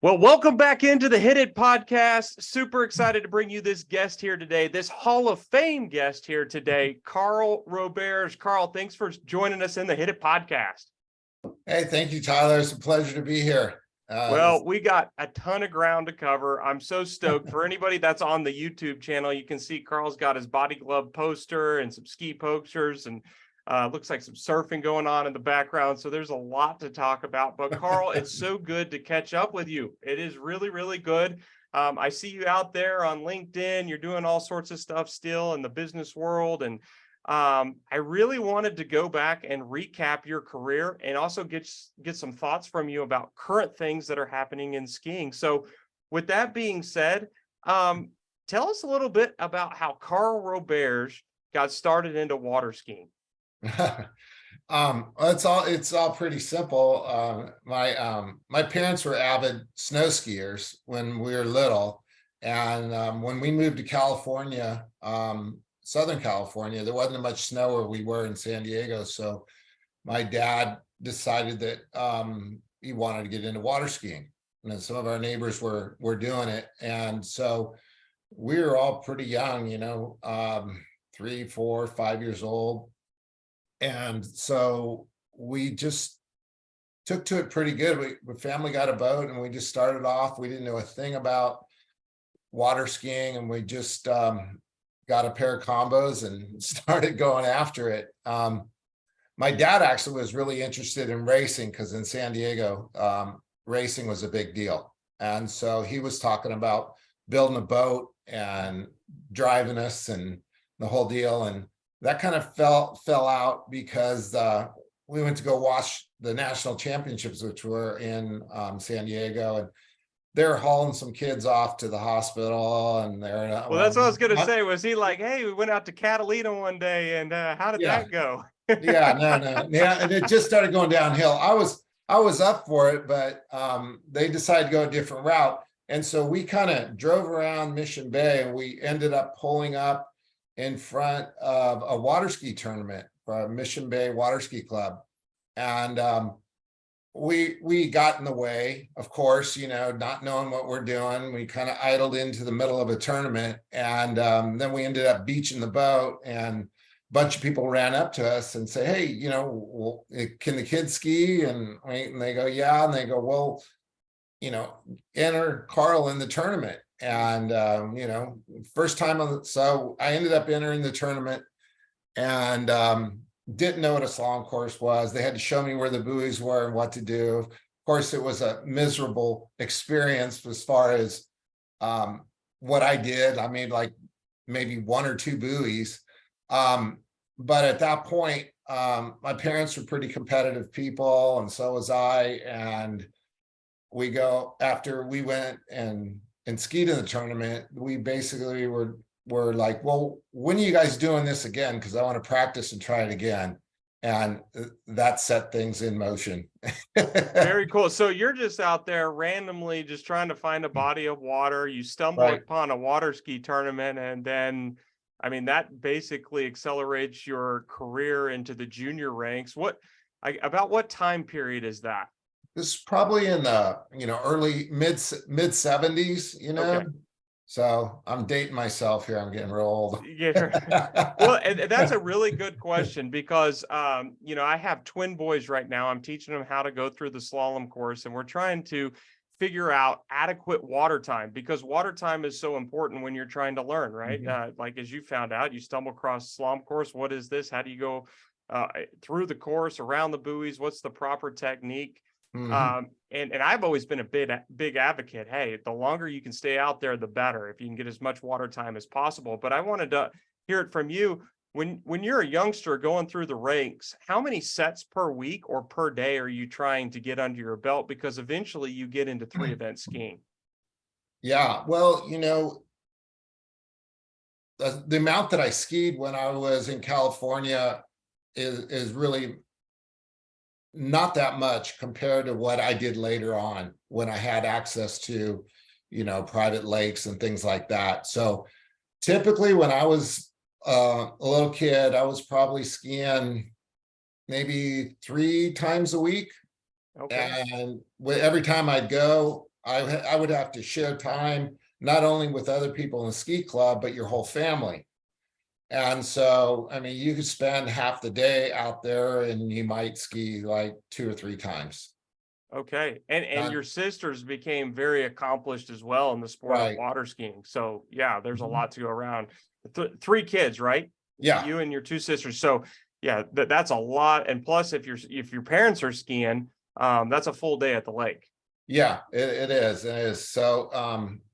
Well, welcome back into the Hit It podcast. Super excited to bring you this guest here today, this Hall of Fame guest here today, Carl Roberge. Carl, thanks for joining us in the Hit It podcast. Hey, thank you, Tyler. It's a pleasure to be here. Well, we got a ton of ground to cover. I'm so stoked. For anybody that's on the YouTube channel, you can see Carl's got his body glove poster and some ski posters, and looks like some surfing going on in the background. So there's a lot to talk about. But Carl, it's so good to catch up with you. It is really, really good. I see you out there on LinkedIn. You're doing all sorts of stuff still in the business world. And I really wanted to go back and recap your career and also get some thoughts from you about current things that are happening in skiing. So with that being said, tell us a little bit about how Carl Roberge got started into water skiing. It's all pretty simple. My parents were avid snow skiers when we were little, and when we moved to California, Southern California, there wasn't much snow where we were in San Diego. So my dad decided that he wanted to get into water skiing, and then some of our neighbors were doing it, and so we were all pretty young, 3, 4, 5 years old. And so we just took to it pretty good. The family got a boat and we just started off. We didn't know a thing about water skiing, and we just got a pair of combos and started going after it. My dad actually was really interested in racing because in San Diego, racing was a big deal. And so he was talking about building a boat and driving us and the whole deal. And that kind of fell out because we went to go watch the national championships, which were in San Diego, and they're hauling some kids off to the hospital. And they're well, that's what I was going to say. Was he like, hey, we went out to Catalina one day, and how did that go? Yeah, no. Yeah, and it just started going downhill. I was up for it, but they decided to go a different route. And so we kind of drove around Mission Bay, and we ended up pulling up in front of a water ski tournament for Mission Bay Water Ski Club. And we got in the way, of course, not knowing what we're doing. We kind of idled into the middle of a tournament, and then we ended up beaching the boat, and a bunch of people ran up to us and say, hey, can the kids ski? And they go, yeah. And they go, well, enter Carl in the tournament. And first time so I ended up entering the tournament, and didn't know what a slalom course was. They had to show me where the buoys were and what to do. Of course, it was a miserable experience as far as what I did. I made like maybe 1 or 2 buoys, but at that point, my parents were pretty competitive people, and so was I. And after we went and skied in the tournament, we basically were like, well, when are you guys doing this again? Because I want to practice and try it again. And that set things in motion. Very cool. So you're just out there randomly just trying to find a body of water. You stumble upon a water ski tournament, and then, that basically accelerates your career into the junior ranks. About what time period is that? This is probably in the early mid 70s, Okay. So I'm dating myself here. I'm getting real old. Yeah. Well, and that's a really good question because I have twin boys right now. I'm teaching them how to go through the slalom course, and we're trying to figure out adequate water time, because water time is so important when you're trying to learn, right? Mm-hmm. Like, as you found out, you stumble across a slalom course. What is this? How do you go through the course, around the buoys? What's the proper technique? Mm-hmm. And I've always been a big advocate. Hey, the longer you can stay out there, the better, if you can get as much water time as possible. But I wanted to hear it from you. When you're a youngster going through the ranks, how many sets per week or per day are you trying to get under your belt? Because eventually you get into 3 event skiing. Yeah, well, the amount that I skied when I was in California is really not that much compared to what I did later on when I had access to, private lakes and things like that. So typically when I was a little kid, I was probably skiing maybe 3 times a week. Okay. And every time I'd go, I would have to share time not only with other people in the ski club, but your whole family. And so, I mean, you could spend half the day out there and you might ski like 2 or 3 times. Okay. And And your sisters became very accomplished as well in the sport of right. water skiing. So yeah, there's a Mhm. lot to go around. Three kids, right? Yeah. You and your two sisters. So yeah, that's a lot. And plus, if your parents are skiing, that's a full day at the lake. Yeah, it is. It is. So,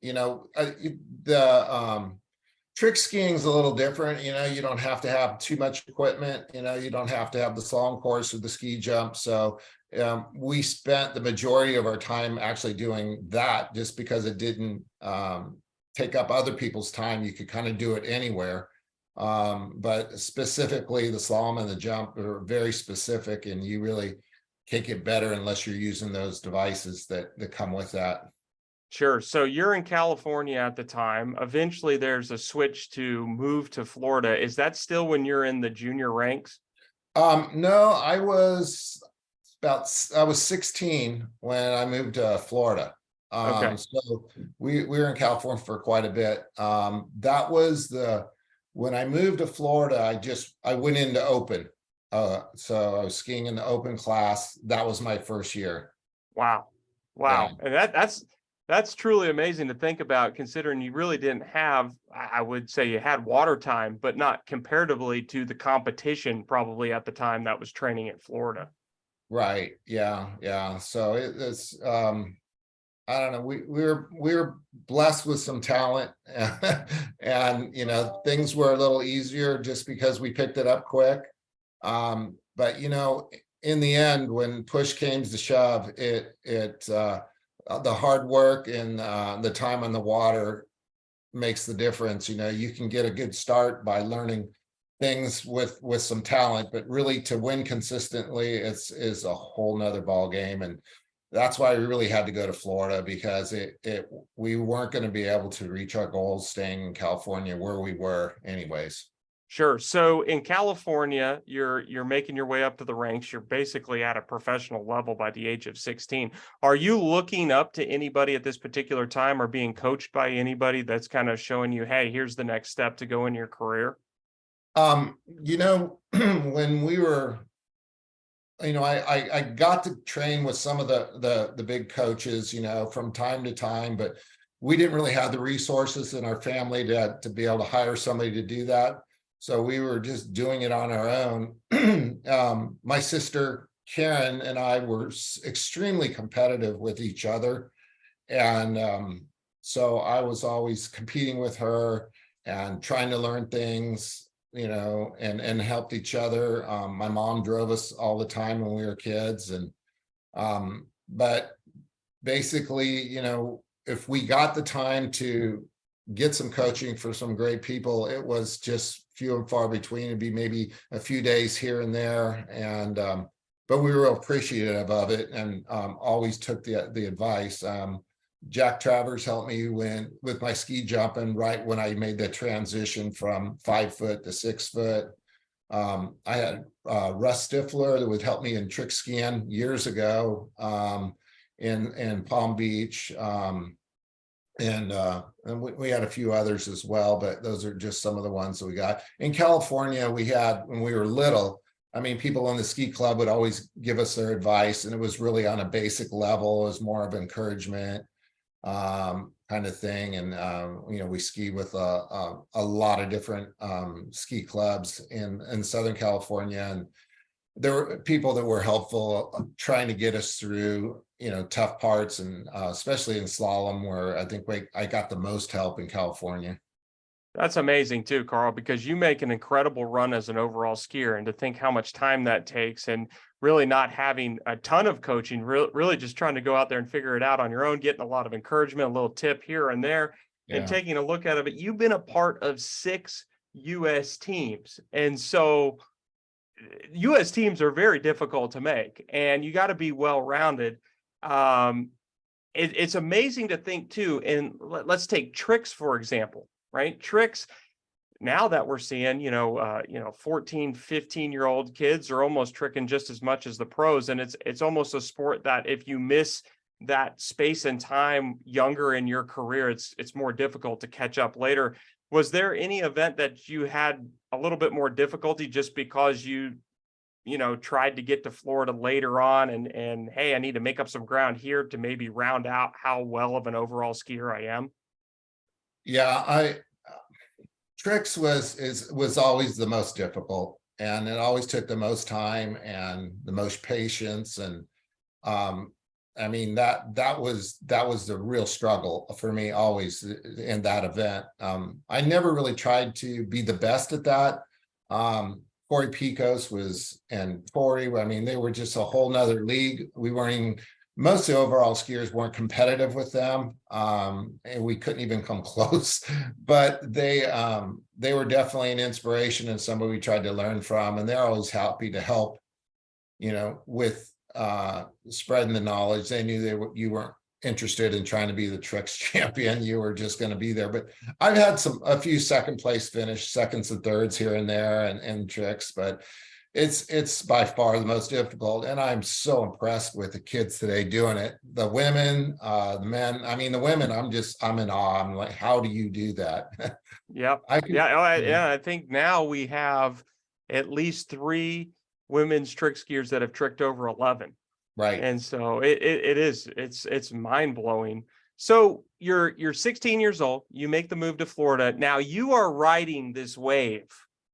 the trick skiing is a little different. You don't have to have too much equipment. You don't have to have the slalom course or the ski jump. So, we spent the majority of our time actually doing that just because it didn't take up other people's time. You could kind of do it anywhere. But specifically, the slalom and the jump are very specific, and you really can't get better unless you're using those devices that come with that. Sure. So you're in California at the time. Eventually, there's a switch to move to Florida. Is that still when you're in the junior ranks? No, I was 16 when I moved to Florida. Okay. So we were in California for quite a bit. That was when I moved to Florida, I went into open. So I was skiing in the open class. That was my first year. Wow. Yeah. Wow. And that's truly amazing to think about, considering you really didn't have, I would say you had water time, but not comparatively to the competition probably at the time that was training in Florida. Right. Yeah. Yeah. So it's I don't know. We were blessed with some talent, and things were a little easier just because we picked it up quick. But in the end, when push came to shove, the hard work and the time on the water makes the difference. You can get a good start by learning things with some talent, but really to win consistently, is a whole nother ball game. And that's why we really had to go to Florida, because we weren't going to be able to reach our goals staying in California where we were anyways. Sure. So in California, you're making your way up to the ranks. You're basically at a professional level by the age of 16. Are you looking up to anybody at this particular time, or being coached by anybody that's kind of showing you, hey, here's the next step to go in your career? When we were, I got to train with some of the big coaches, from time to time, but we didn't really have the resources in our family to be able to hire somebody to do that. So we were just doing it on our own. My sister Karen and I were extremely competitive with each other, and so I was always competing with her and trying to learn things, and helped each other. My mom drove us all the time when we were kids, and but basically, if we got the time to get some coaching for some great people, it was just few and far between. It'd be maybe a few days here and there, and but we were appreciative of it, and always took the advice. Jack Travers helped me with my ski jumping right when I made the transition from 5 foot to 6 foot. I had Russ Stifler that would help me in trick skiing years ago, in Palm Beach. And we had a few others as well, but those are just some of the ones that we got. In California, we had, when we were little, I mean, people in the ski club would always give us their advice, and it was really on a basic level. It was more of encouragement, kind of thing. And we ski with a lot of different ski clubs in Southern California, and there were people that were helpful trying to get us through tough parts, and especially in slalom, where I think I got the most help in California. That's amazing too, Carl, because you make an incredible run as an overall skier, and to think how much time that takes, and really not having a ton of coaching, really just trying to go out there and figure it out on your own, getting a lot of encouragement, a little tip here and there, and Yeah. taking a look at it. But you've been a part of 6 US teams. And so US teams are very difficult to make, and you got to be well-rounded. Um, it's amazing to think too, and let's take tricks, for example, right? Tricks, now that we're seeing, 14, 15-year-old kids are almost tricking just as much as the pros. And it's almost a sport that if you miss that space and time younger in your career, it's more difficult to catch up later. Was there any event that you had a little bit more difficulty just because you know, tried to get to Florida later on and hey, I need to make up some ground here to maybe round out how well of an overall skier I am? Yeah, I tricks was always the most difficult, and it always took the most time and the most patience. And um I mean, that was the real struggle for me always in that event. I never really tried to be the best at that. Corey Picos was, and Tori, I mean, they were just a whole nother league. We weren't even, most of the overall skiers weren't competitive with them. And we couldn't even come close, but they were definitely an inspiration and somebody we tried to learn from. And they're always happy to help, with spreading the knowledge. They knew you weren't interested in trying to be the tricks champion. You were just going to be there. But I've had a few second place finish, seconds and thirds here and there, and tricks, but it's by far the most difficult. And I'm so impressed with the kids today doing it. The women, the men. I mean, the women, I'm in awe. I'm like, how do you do that? Yep. I can, Yeah. I think now we have at least 3 women's trick skiers that have tricked over 11. right. And so it's mind blowing. So you're 16 years old, you make the move to Florida. Now you are riding this wave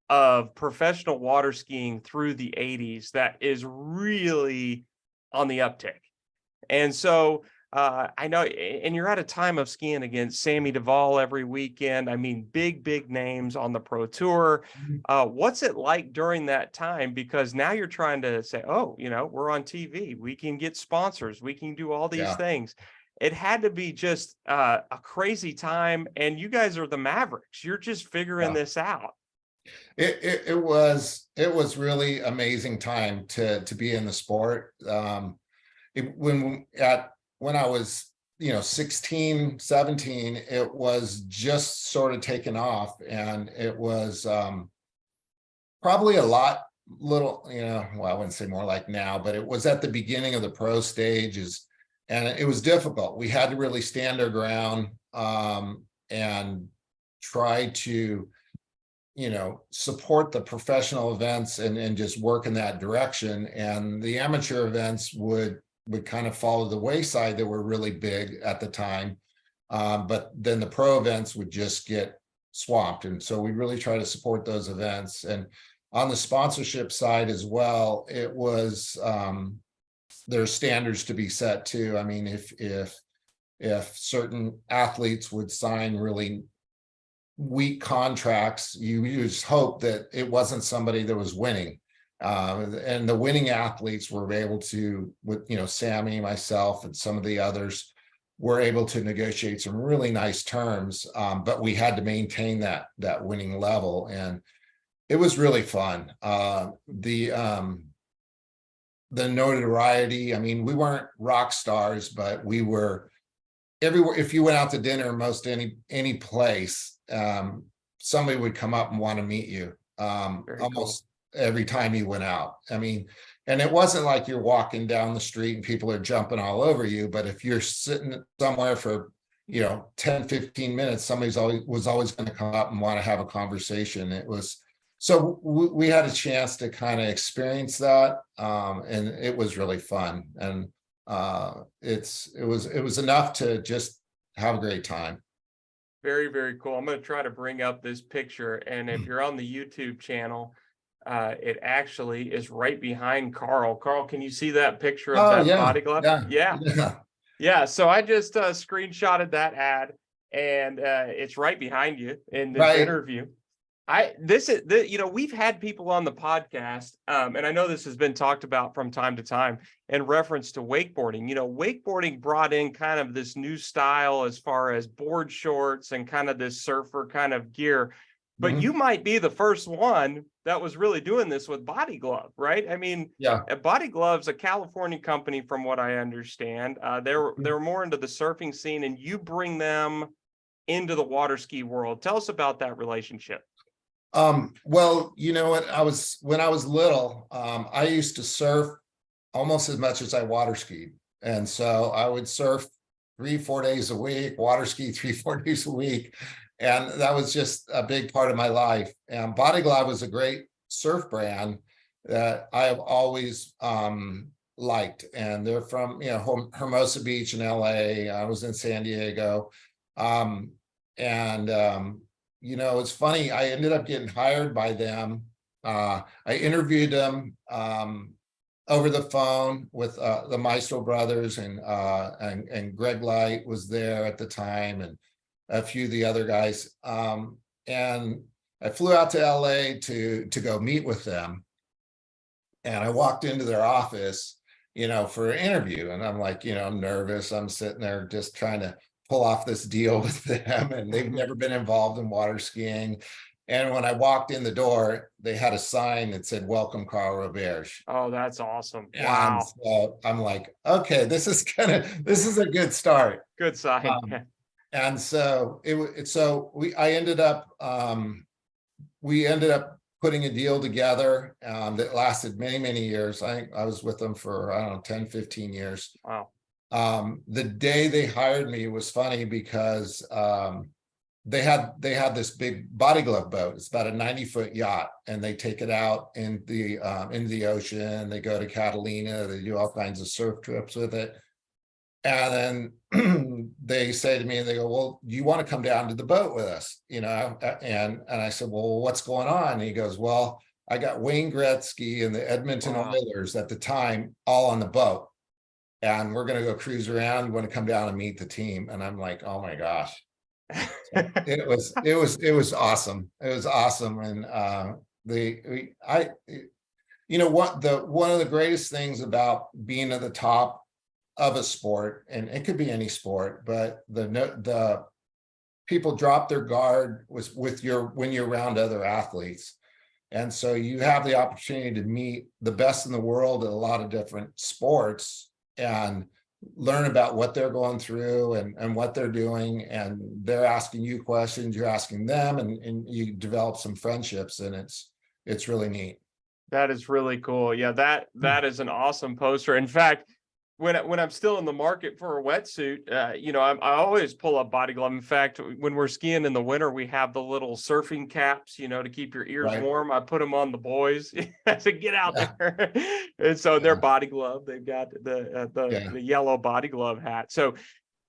of professional water skiing through the 80s that is really on the uptick. And so I know, and you're at a time of skiing against Sammy Duvall every weekend. I mean, big names on the pro tour. What's it like during that time? Because now you're trying to say, oh, we're on TV. We can get sponsors. We can do all these Yeah. things. It had to be just a crazy time. And you guys are the Mavericks. You're just figuring Yeah. this out. It was really amazing time to be in the sport. When I was 16, 17, it was just sort of taken off, and it was probably a little, well, I wouldn't say more like now, but it was at the beginning of the pro stages, and it was difficult. We had to really stand our ground and try to support the professional events and just work in that direction. And the amateur events would kind of follow the wayside. That were really big at the time. But then the pro events would just get swamped. And so we really try to support those events. And on the sponsorship side as well, it was, there's standards to be set too. I mean, if certain athletes would sign really weak contracts, you just hope that it wasn't somebody that was winning. And the winning athletes were able to, with Sammy, myself, and some of the others, were able to negotiate some really nice terms. But we had to maintain that winning level, and it was really fun. The notoriety. I mean, we weren't rock stars, but we were everywhere. If you went out to dinner, most any place, somebody would come up and want to meet you. Almost every time you went out. I mean, and it wasn't like you're walking down the street and people are jumping all over you, but if you're sitting somewhere for 10, 15 minutes, somebody's always going to come up and want to have a conversation. It was, so we had a chance to kind of experience that, and it was really fun. And it was enough to just have a great time. Very, very cool. I'm going to try to bring up this picture. And if you're on the YouTube channel, it actually is right behind Carl. Carl, can you see that picture of that body glove? Yeah. So I just screenshotted that ad, and it's right behind you in this interview. We've had people on the podcast, and I know this has been talked about from time to time in reference to wakeboarding. Wakeboarding brought in kind of this new style as far as board shorts and kind of this surfer kind of gear. But you might be the first one that was really doing this with Body Glove, right? I mean, Body Glove's a California company, from what I understand. They're more into the surfing scene, and you bring them into the water ski world. Tell us about that relationship. Well, you know what? When I was little, I used to surf almost as much as I water skied. And so I would surf 3-4 days a week, water ski 3-4 days a week. And that was just a big part of my life. And Body Glove was a great surf brand that I have always liked. And they're from, Hermosa Beach in LA. I was in San Diego. It's funny, I ended up getting hired by them. I interviewed them over the phone with the Maestro brothers, and Greg Light was there at the time, and a few of the other guys. And I flew out to LA to go meet with them. And I walked into their office, for an interview. And I'm like, I'm nervous. I'm sitting there just trying to pull off this deal with them. And they've never been involved in water skiing. And when I walked in the door, they had a sign that said, "Welcome, Carl Roberge." Oh, that's awesome. And Wow. so I'm like, okay, this is a good start. Good sign. And so we ended up putting a deal together that lasted many, many years. I was with them for, I don't know, 10, 15 years. Wow. The day they hired me was funny because they had this big Body Glove boat. It's about a 90-foot yacht, and they take it out in into the ocean. They go to Catalina. They do all kinds of surf trips with it. And then they say to me, and they go, "Well, do you want to come down to the boat with us?" And I said, "Well, what's going on?" And he goes, "Well, I got Wayne Gretzky and the Edmonton Oilers at the time all on the boat, and we're going to go cruise around. You want to come down and meet the team?" And I'm like, "Oh my gosh." It was awesome. It was awesome. And one of the greatest things about being at the top of a sport, and it could be any sport, but the people drop their guard when you're around other athletes. And so you have the opportunity to meet the best in the world in a lot of different sports and learn about what they're going through and what they're doing. And they're asking you questions, you're asking them, and you develop some friendships, and it's really neat. That is really cool. Yeah, that is an awesome poster. In fact, when I'm still in the market for a wetsuit, I always pull up Body Glove. In fact, when we're skiing in the winter, we have the little surfing caps, to keep your ears Right. warm. I put them on the boys. I said, "Get out there!" And so they're Body Glove. They've got the yellow Body Glove hat. So,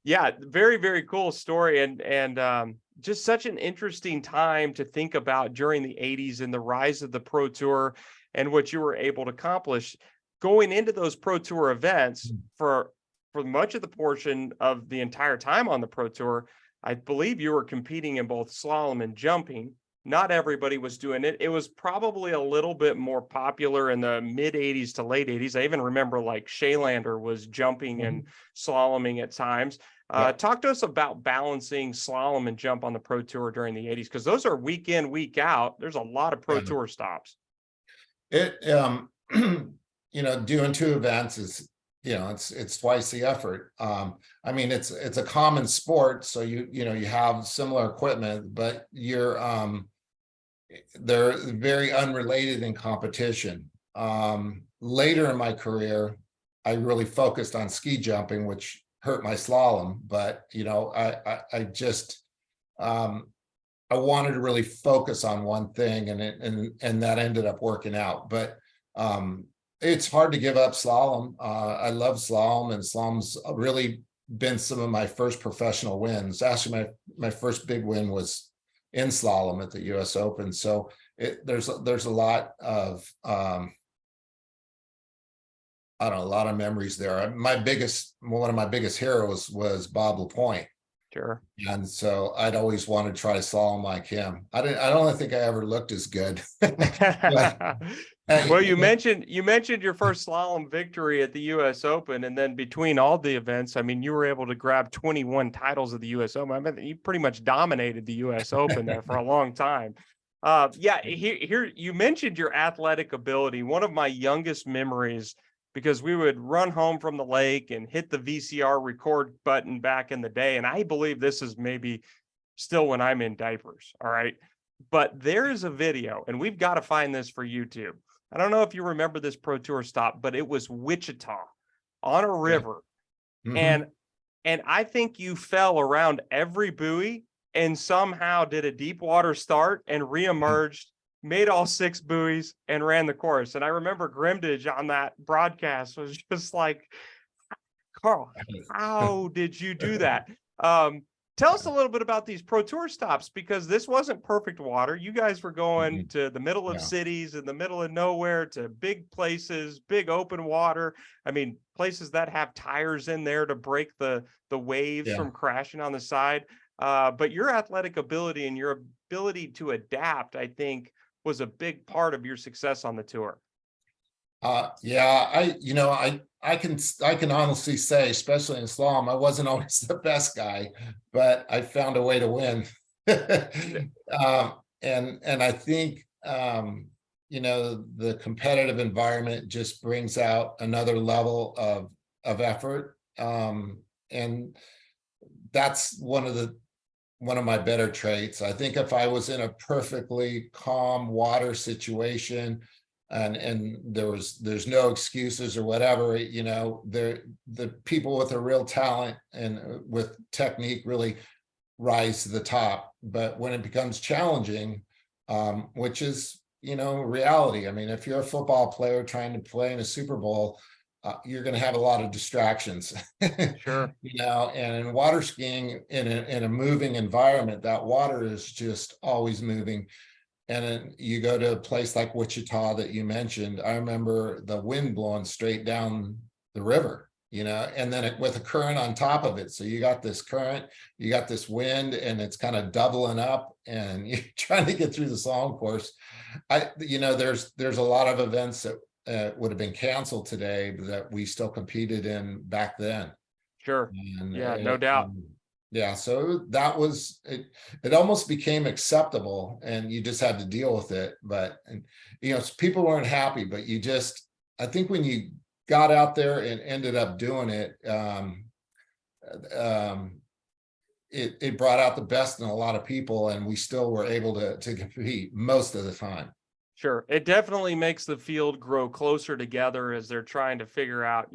yeah, very, very cool story, and just such an interesting time to think about during the '80s and the rise of the Pro Tour and what you were able to accomplish. Going into those Pro Tour events for much of the portion of the entire time on the Pro Tour, I believe you were competing in both slalom and jumping. Not everybody was doing it. It was probably a little bit more popular in the mid 80s to late 80s. I even remember like Shaylander was jumping and slaloming at times. Talk to us about balancing slalom and jump on the Pro Tour during the 80s, because those are week in, week out. There's a lot of Pro Tour stops. Doing two events is, it's twice the effort. It's a common sport, so you have similar equipment, but they're very unrelated in competition. Later in my career, I really focused on ski jumping, which hurt my slalom, but I wanted to really focus on one thing, and that ended up working out. But it's hard to give up slalom. I love slalom, and slalom's really been some of my first professional wins. Actually, my first big win was in slalom at the US Open. So there's a lot of a lot of memories there. One of my biggest heroes was Bob LaPointe. Sure. And so I'd always wanted to try to slalom like him. I don't think I ever looked as good. Well, you mentioned your first slalom victory at the US Open, and then between all the events, you were able to grab 21 titles of the US Open. You pretty much dominated the US Open there for a long time. Here you mentioned your athletic ability. One of my youngest memories, because we would run home from the lake and hit the VCR record button back in the day. And I believe this is maybe still when I'm in diapers. All right. But there is a video, and we've got to find this for YouTube. I don't know if you remember this Pro Tour stop, but it was Wichita on a river. Mhm. And I think you fell around every buoy and somehow did a deep water start and reemerged, made all 6 buoys and ran the course. And I remember Grimdage on that broadcast was just like, Carl, how did you do that? Tell us a little bit about these Pro Tour stops, because this wasn't perfect water. You guys were going Mhm. to the middle of Yeah. cities, in the middle of nowhere, to big places, big open water. I mean, places that have tires in there to break the waves Yeah. from crashing on the side. But your athletic ability and your ability to adapt, I think, was a big part of your success on the tour. Yeah, I can honestly say, especially in slalom, I wasn't always the best guy, but I found a way to win. And I think, the competitive environment just brings out another level of effort. And that's one of my better traits. I think if I was in a perfectly calm water situation and there's no excuses or whatever, the people with a real talent and with technique really rise to the top. But when it becomes challenging, which is, reality. I mean, if you're a football player trying to play in a Super Bowl, you're going to have a lot of distractions, Sure. and in water skiing in a moving environment, that water is just always moving. And then you go to a place like Wichita that you mentioned. I remember the wind blowing straight down the river, and then with a current on top of it. So you got this current, you got this wind, and it's kind of doubling up, and you're trying to get through the slalom course. There's a lot of events that would have been canceled today that we still competed in back then. Sure. And Yeah, no doubt. yeah, so that was it. It almost became acceptable, and you just had to deal with it. But people weren't happy, but I think when you got out there and ended up doing it, um, it brought out the best in a lot of people, and we still were able to compete most of the time. Sure. It definitely makes the field grow closer together as they're trying to figure out,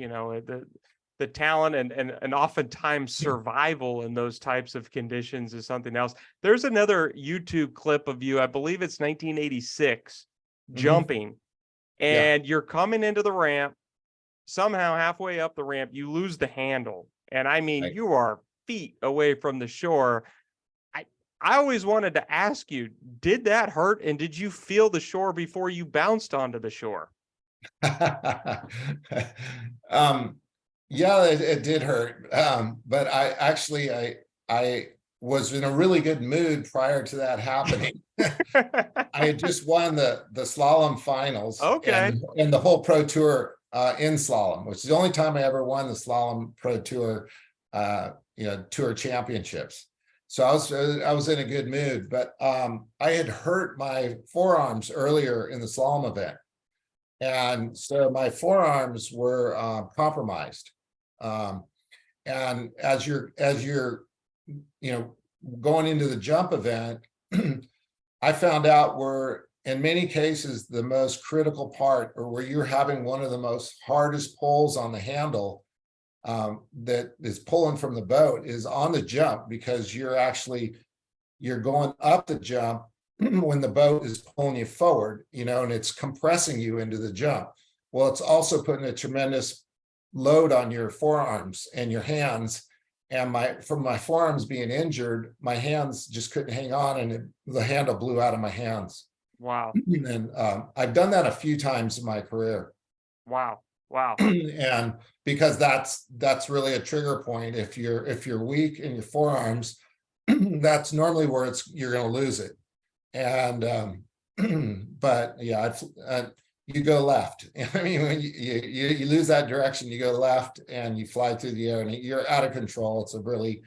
the talent and oftentimes survival in those types of conditions is something else. There's another YouTube clip of you, I believe it's 1986, Mhm. jumping, Yeah. and you're coming into the ramp. Somehow halfway up the ramp, you lose the handle. And I mean, Right. you are feet away from the shore. I I always wanted to ask you, did that hurt? And did you feel the shore before you bounced onto the shore? um, yeah, it did hurt. But I was in a really good mood prior to that happening. I had just won the slalom finals Okay. and the whole pro tour in slalom, which is the only time I ever won the slalom pro tour tour championships. So I was in a good mood, but I had hurt my forearms earlier in the slalom event. And so my forearms were compromised. Um, and as you're going into the jump event, I found out where in many cases the most critical part, or where you're having one of the most hardest pulls on the handle, that is pulling from the boat, is on the jump, because you're going up the jump when the boat is pulling you forward, and it's compressing you into the jump. Well, it's also putting a tremendous load on your forearms and your hands. And from my forearms being injured, my hands just couldn't hang on, and the handle blew out of my hands. Wow. And I've done that a few times in my career. Wow. Wow. And because that's really a trigger point. If you're weak in your forearms, that's normally where you're going to lose it. And but yeah, you go left. I mean, when you lose that direction, you go left and you fly through the air, and you're out of control. It's a really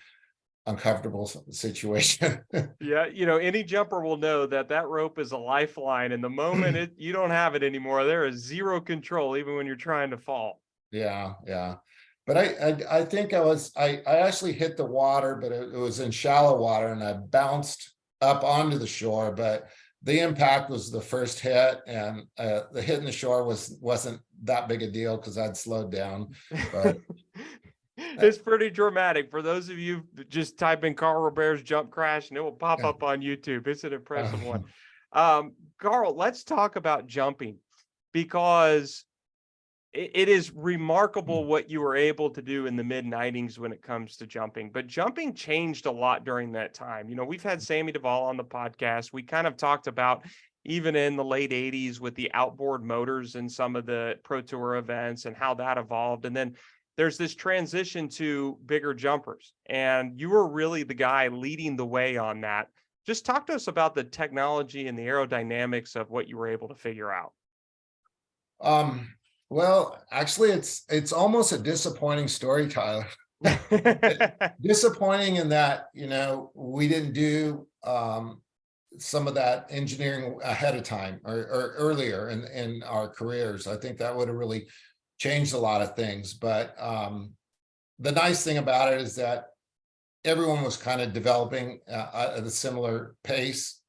uncomfortable situation. Yeah, any jumper will know that that rope is a lifeline, and the moment you don't have it anymore, there is zero control, even when you're trying to fall. Yeah, yeah. But I think I actually hit the water, but it was in shallow water, and I bounced up onto the shore. But the impact was the first hit, and the hit in the shore wasn't that big a deal because I'd slowed down. But It's pretty dramatic. For those of you, just type in Carl Roberge's jump crash and it will pop Yeah. up on YouTube. It's an impressive one. Carl, let's talk about jumping, because it is remarkable what you were able to do in the mid-90s when it comes to jumping. But jumping changed a lot during that time. We've had Sammy Duvall on the podcast. We kind of talked about, even in the late 80s, with the outboard motors and some of the Pro Tour events and how that evolved. And then there's this transition to bigger jumpers. And you were really the guy leading the way on that. Just talk to us about the technology and the aerodynamics of what you were able to figure out. Well, actually, it's almost a disappointing story, Tyler. Disappointing in that, we didn't do some of that engineering ahead of time or earlier in our careers. I think that would have really changed a lot of things. But the nice thing about it is that everyone was kind of developing at a similar pace.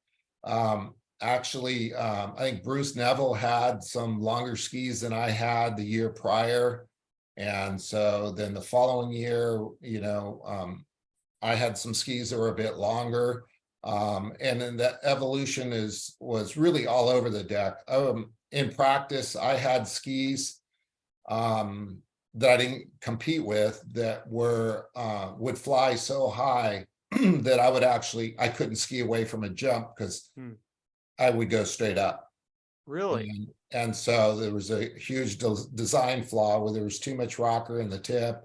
Actually, I think Bruce Neville had some longer skis than I had the year prior. And so then the following year, I had some skis that were a bit longer. And then the evolution was really all over the deck. In practice, I had skis that I didn't compete with that would fly so high that I couldn't ski away from a jump because I would go straight up. Really? And so there was a huge design flaw where there was too much rocker in the tip,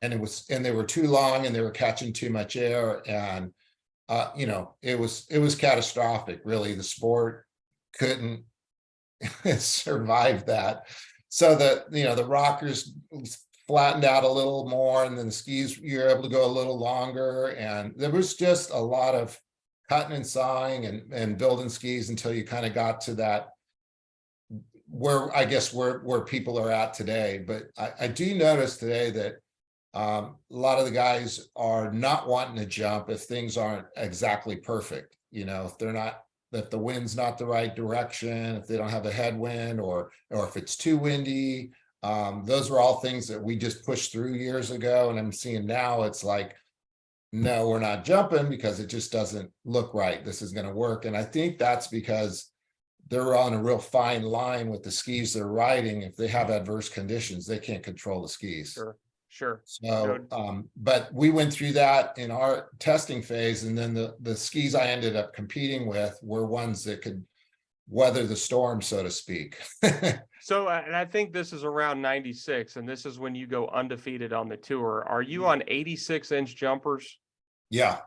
and they were too long and they were catching too much air. And it was catastrophic. Really, the sport couldn't survive that. So the rockers flattened out a little more, and then the skis, you're able to go a little longer. And there was just a lot of cutting and sawing and building skis until you kind of got to that where people are at today. But I do notice today that a lot of the guys are not wanting to jump if things aren't exactly perfect. If the wind's not the right direction, if they don't have a headwind, or if it's too windy. Those were all things that we just pushed through years ago. And I'm seeing now it's like, no, we're not jumping because it just doesn't look right. This is going to work. And I think that's because they're on a real fine line with the skis they're riding. If they have adverse conditions, they can't control the skis. Sure. So, but we went through that in our testing phase. And then the skis I ended up competing with were ones that could weather the storm, so to speak. So, and I think this is around 96, and this is when you go undefeated on the tour. Are you on 86-inch jumpers? Yeah.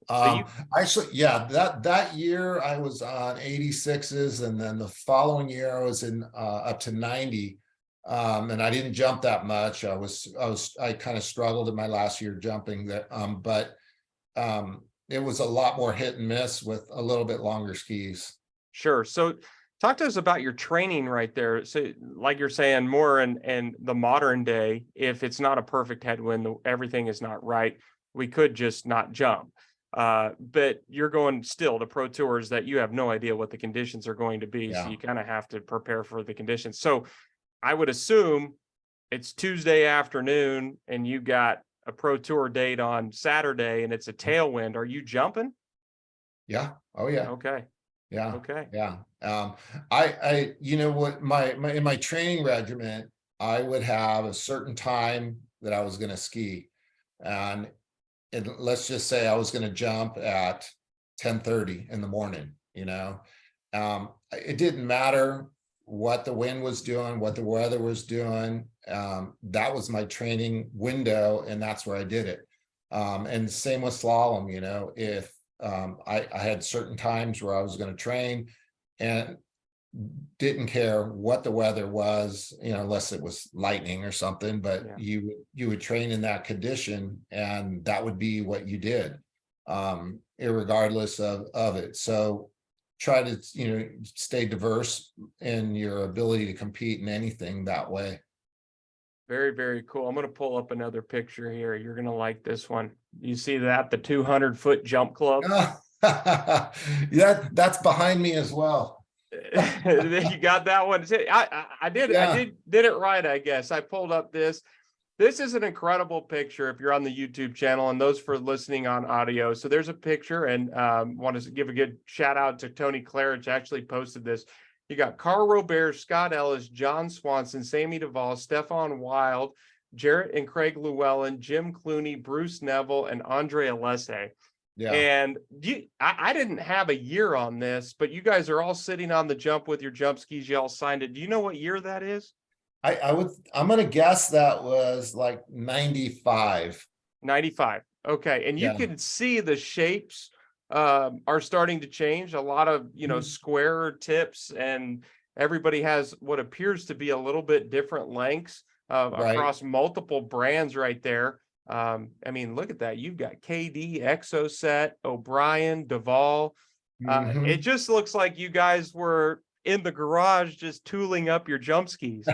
So Actually, yeah, that year I was on 86s, and then the following year I was in up to 90. And I didn't jump that much. I kind of struggled in my last year jumping that, but it was a lot more hit and miss with a little bit longer skis. Sure. So talk to us about your training right there. So like you're saying, more in the modern day, if it's not a perfect headwind, everything is not right, we could just not jump. But you're going still to Pro Tours that you have no idea what the conditions are going to be. Yeah. So you kind of have to prepare for the conditions. So I would assume it's Tuesday afternoon and you got a Pro Tour date on Saturday and it's a tailwind. Are you jumping? Yeah. Oh yeah. Okay. Yeah. Okay. Yeah. I what in my training regimen, I would have a certain time that I was going to ski, and let's just say I was going to jump at 10:30 in the morning. It didn't matter what the wind was doing, what the weather was doing. That was my training window, and that's where I did it. And same with slalom. If I had certain times where I was going to train and didn't care what the weather was, unless it was lightning or something, but Yeah. you would train in that condition, and that would be what you did, irregardless of it. So try to, stay diverse in your ability to compete in anything that way. Very, very cool. I'm going to pull up another picture here. You're going to like this one. You see that? The 200-foot jump club. Yeah, that's behind me as well. You got that one. I did it right, I guess. I pulled up this. This is an incredible picture if you're on the YouTube channel, and those for listening on audio. So there's a picture, and want to give a good shout out to Tony Clarich, actually posted this. You got Carl Roberge, Scott Ellis, John Swanson, Sammy Duvall, Stefan Wild, Jarrett and Craig Llewellyn, Jim Clooney, Bruce Neville, and Andre Alessi. Yeah. And I didn't have a year on this, but you guys are all sitting on the jump with your jump skis. You all signed it. Do you know what year that is? I'm gonna guess that was like 95. 95. Okay. And you Yeah. can see the shapes are starting to change. A lot of, squarer tips, and everybody has what appears to be a little bit different lengths Right. across multiple brands right there. I mean, look at that. You've got KD, Exoset, O'Brien, Duvall. It just looks like you guys were in the garage just tooling up your jump skis.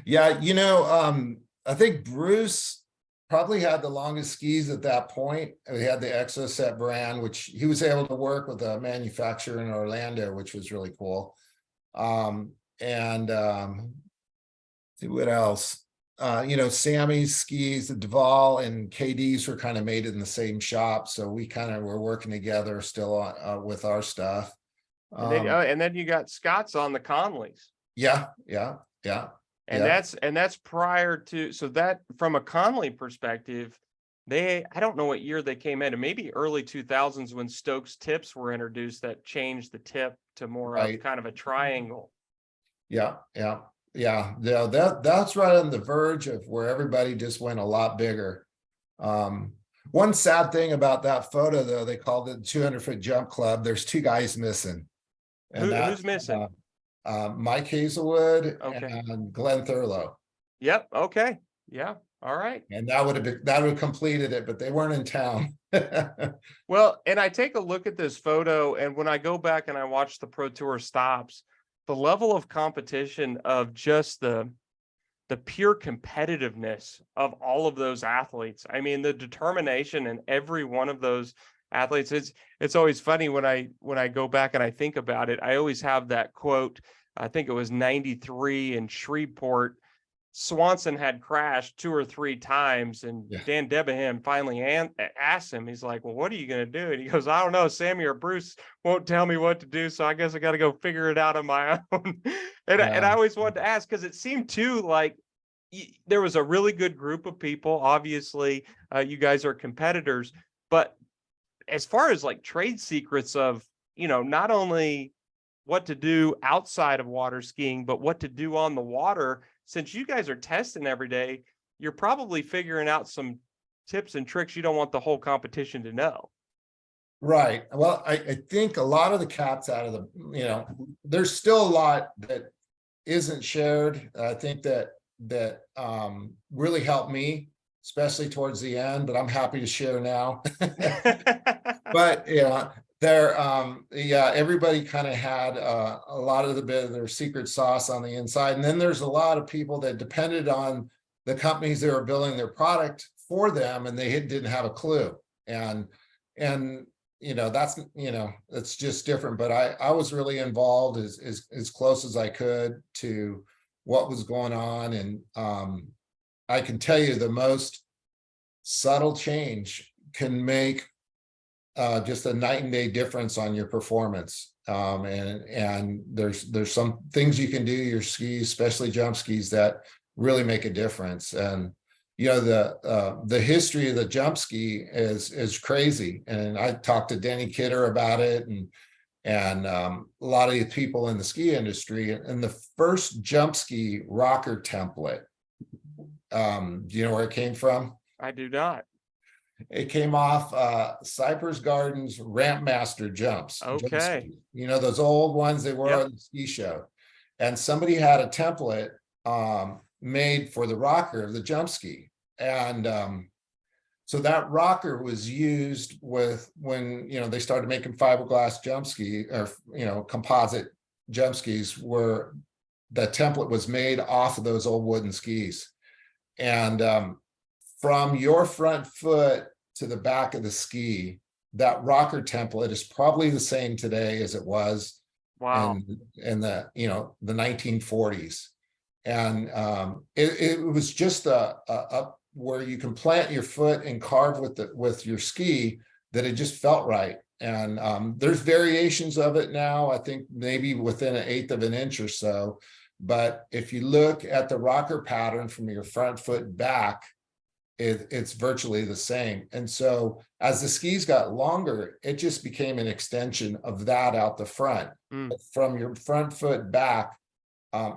Yeah, I think Bruce probably had the longest skis at that point. We had the Exoset brand, which he was able to work with a manufacturer in Orlando, which was really cool. See what else? Sammy's skis, the Duvall and KD's were kind of made in the same shop, so we kind of were working together still on with our stuff. And then you got Scott's on the Conleys. Yeah. And that's prior to, so that from a Conley perspective, I don't know what year they came in, and maybe early 2000s when Stokes tips were introduced that changed the tip to more of kind of a triangle. Yeah. That's right on the verge of where everybody just went a lot bigger. One sad thing about that photo, though, they called it the 200-foot jump club. There's 2 guys missing. And Who's missing? Mike Hazelwood Okay. and Glenn Thurlow. Yep. Okay. Yeah. All right. And that would have completed it, but they weren't in town. Well, and I take a look at this photo, and when I go back and I watch the Pro Tour stops, the level of competition of just the pure competitiveness of all of those athletes. I mean, the determination in every one of those athletes. It's always funny when I go back and I think about it. I always have that quote. I think it was 93 in Shreveport. Swanson had crashed 2 or 3 times, and Dan Debenham finally asked him, he's like, well, what are you going to do? And he goes, I don't know, Sammy or Bruce won't tell me what to do, so I guess I got to go figure it out on my own. And I always wanted to ask, because it seemed too like there was a really good group of people. Obviously, you guys are competitors, but as far as like trade secrets of, not only what to do outside of water skiing, but what to do on the water, since you guys are testing every day, you're probably figuring out some tips and tricks you don't want the whole competition to know. Right. Well, I think a lot of the cats out of the, there's still a lot that isn't shared. I think that really helped me, especially towards the end, but I'm happy to share now. But everybody kind of had a lot of the bit of their secret sauce on the inside. And then there's a lot of people that depended on the companies that were building their product for them, and they didn't have a clue. And it's just different. But I was really involved as close as I could to what was going on. And I can tell you the most subtle change can make just a night and day difference on your performance. And there's some things you can do your skis, especially jump skis, that really make a difference. And the history of the jump ski is crazy. And I talked to Denny Kidder about it, and a lot of the people in the ski industry. And the first jump ski rocker template, do you know where it came from? I do not. It came off Cypress Gardens Ramp Master jumps. Okay. Those old ones they were on the ski show. And somebody had a template made for the rocker of the jump ski. And so that rocker was used when they started making fiberglass jump ski, or composite jump skis, where the template was made off of those old wooden skis. And from your front foot to the back of the ski, that rocker template is probably the same today as it was in the 1940s. And it was just a where you can plant your foot and carve with your ski, that it just felt right. And there's variations of it now, I think maybe within an eighth of an inch or so. But if you look at the rocker pattern from your front foot back, it's virtually the same. And so as the skis got longer, it just became an extension of that out the front. Mm. But from your front foot back,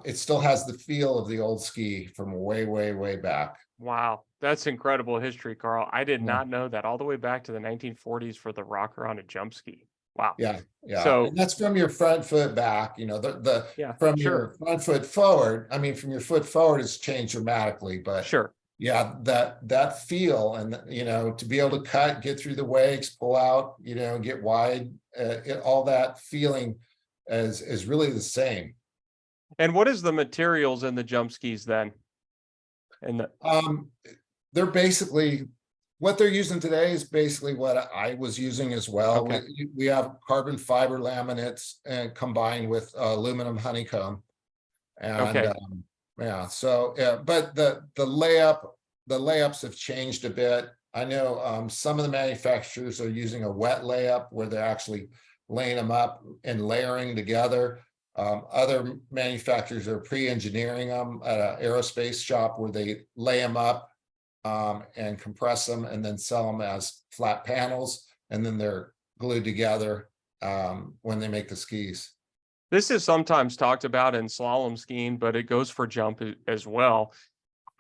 it still has the feel of the old ski from way, way, way back. Wow, that's incredible history, Carl. I did Yeah, not know that, all the way back to the 1940s for the rocker on a jump ski. Wow. yeah, yeah. So And that's from your front foot back, the yeah, from sure, your front foot forward. I mean, from your foot forward, it's changed dramatically, but sure. yeah, that feel, and to be able to cut, get through the wakes, pull out, get wide, all that feeling is really the same. And what is the materials in the jump skis then? And the, Um, they're basically what they're using today is basically what I was using as well. okay, We have carbon fiber laminates and combined with aluminum honeycomb, and okay, yeah. So yeah, but the layups have changed a bit. I know some of the manufacturers are using a wet layup where they're actually laying them up and layering together. Other manufacturers are pre-engineering them at an aerospace shop where they lay them up and compress them and then sell them as flat panels, and then they're glued together when they make the skis. this is sometimes talked about in slalom skiing, but it goes for jump as well.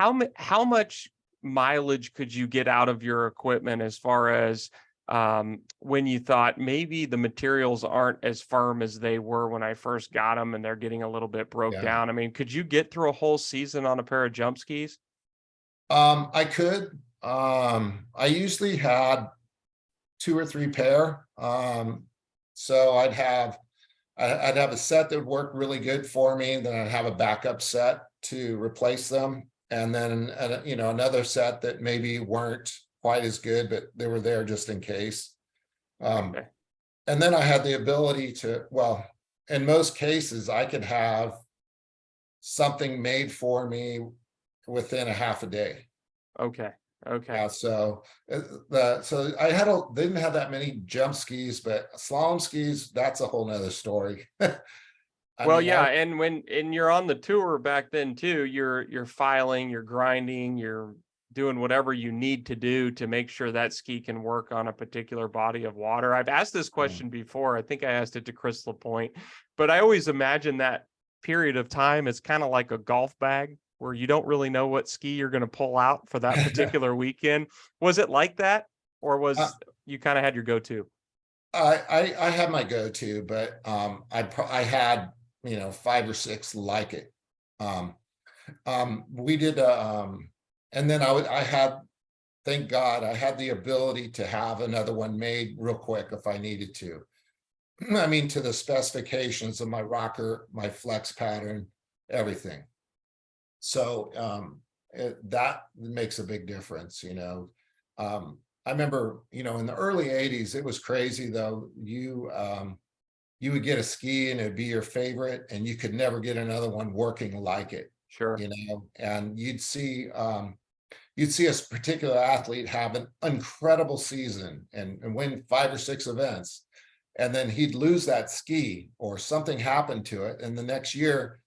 How much mileage could you get out of your equipment, as far as when you thought maybe the materials aren't as firm as they were when I first got them and they're getting a little bit broke Yeah. down? I mean, could you get through a whole season on a pair of jump skis? I could. I usually had 2 or 3 pair. So I'd have a set that would work really good for me. Then I'd have a backup set to replace them, and then another set that maybe weren't quite as good, but they were there just in case. Okay. And then I had the ability to, well, in most cases, I could have something made for me within a half a day. Okay. Okay. Yeah, so so didn't have that many jump skis, but slalom skis, that's a whole nother story. I Well, mean, yeah, and you're on the tour back then too, you're filing, you're grinding, you're doing whatever you need to do to make sure that ski can work on a particular body of water. I've asked this question before. I think I asked it to Chris Lapointe, but I always imagine that period of time as kind of like a golf bag where you don't really know what ski you're going to pull out for that particular weekend. Was it like that, or uh, was you kind of had your go-to? I had my go-to, but I had 5 or 6 like it. Um, we did and then I had, thank God, I had the ability to have another one made real quick if I needed to. I mean, to the specifications of my rocker, my flex pattern, everything. So that makes a big difference. I remember, in the early 80s, it was crazy though. You would get a ski and it'd be your favorite, and you could never get another one working like it, Sure. and you'd see a particular athlete have an incredible season and win 5 or 6 events, and then he'd lose that ski or something happened to it, and the next year,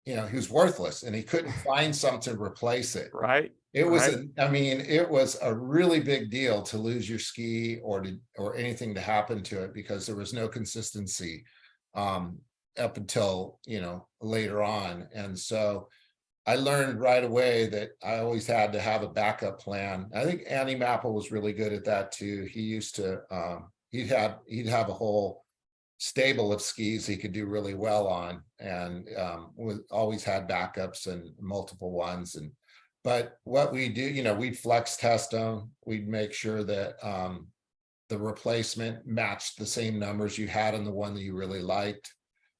he was worthless and he couldn't find something to replace it. Right. It was Right. it was a really big deal to lose your ski or anything to happen to it, because there was no consistency um, up until, later on. And so I learned right away that I always had to have a backup plan. I think Andy Mappel was really good at that too. He used to he'd have a whole stable of skis he could do really well on, and always had backups and multiple ones. And but what we do, we'd flex test them. We'd make sure that the replacement matched the same numbers you had in the one that you really liked,